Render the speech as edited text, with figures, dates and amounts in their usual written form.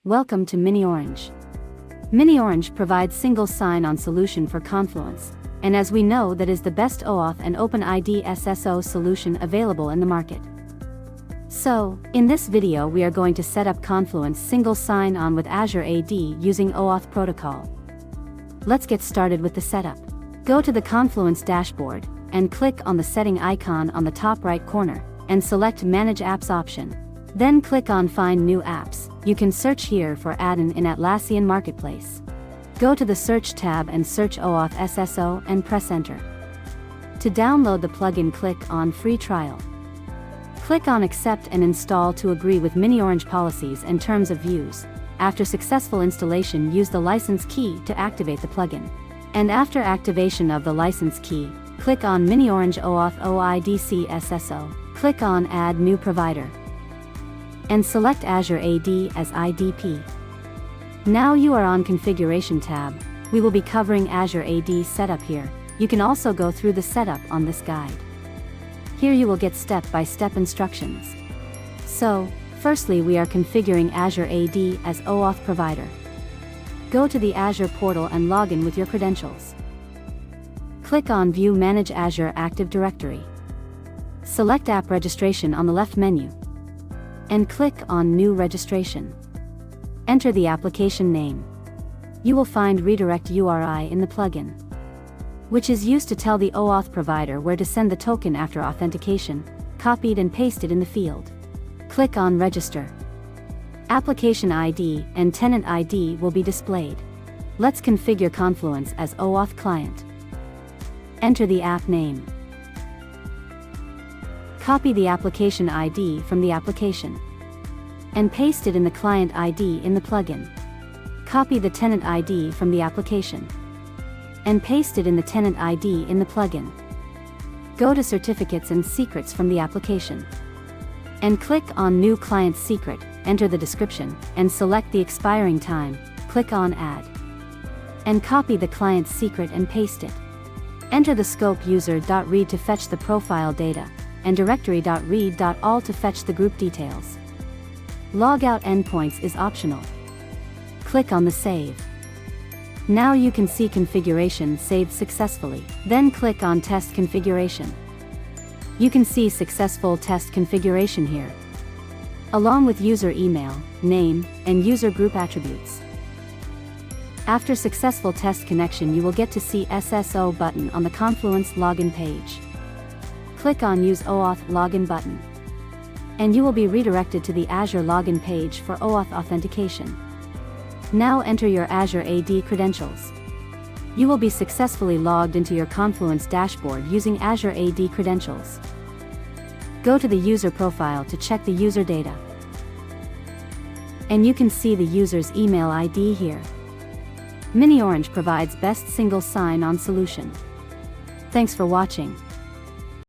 Welcome to MiniOrange. MiniOrange provides single sign-on solution for Confluence, and as we know, that is the best OAuth and OIDC SSO solution available in the market. So, in this video we are going to set up Confluence single sign-on with Azure AD using OAuth protocol. Let's get started with the setup. Go to the Confluence dashboard, and click on the setting icon on the top right corner, and select Manage Apps option. Then click on Find New Apps. You can search here for add-in in Atlassian Marketplace. Go to the Search tab and search OAuth SSO and press Enter. To download the plugin, click on Free Trial. Click on Accept and Install to agree with MiniOrange policies and terms of use. After successful installation, use the license key to activate the plugin. And after activation of the license key, click on MiniOrange OAuth OIDC SSO. Click on Add New Provider. And select Azure AD as IDP. Now you are on Configuration tab. We will be covering Azure AD setup here. You can also go through the setup on this guide. Here you will get step-by-step instructions. So, firstly we are configuring Azure AD as OAuth provider. Go to the Azure portal and log in with your credentials. Click on View Manage Azure Active Directory. Select App Registration on the left menu. And click on New Registration. Enter the application name. You will find Redirect URI in the plugin, which is used to tell the OAuth provider where to send the token after authentication, copied and pasted in the field. Click on Register. Application ID and tenant ID will be displayed. Let's configure Confluence as OAuth client. Enter the app name. Copy the application ID from the application and paste it in the client ID in the plugin. Copy the tenant ID from the application and paste it in the tenant ID in the plugin. Go to Certificates and Secrets from the application and click on New Client Secret. Enter the description and select the expiring time. Click on Add and copy the client secret and paste it. Enter the scope user.read to fetch the profile data, and directory.read.all to fetch the group details. Logout endpoints is optional. Click on the Save. Now you can see configuration saved successfully. Then click on Test Configuration. You can see successful test configuration here, along with user email, name, and user group attributes. After successful test connection, you will get to see SSO button on the Confluence login page. Click on Use OAuth Login button, and you will be redirected to the Azure login page for OAuth authentication. Now enter your Azure AD credentials. You will be successfully logged into your Confluence dashboard using Azure AD credentials. Go to the user profile to check the user data, and you can see the user's email ID here. MiniOrange provides best single sign-on solution. Thanks for watching.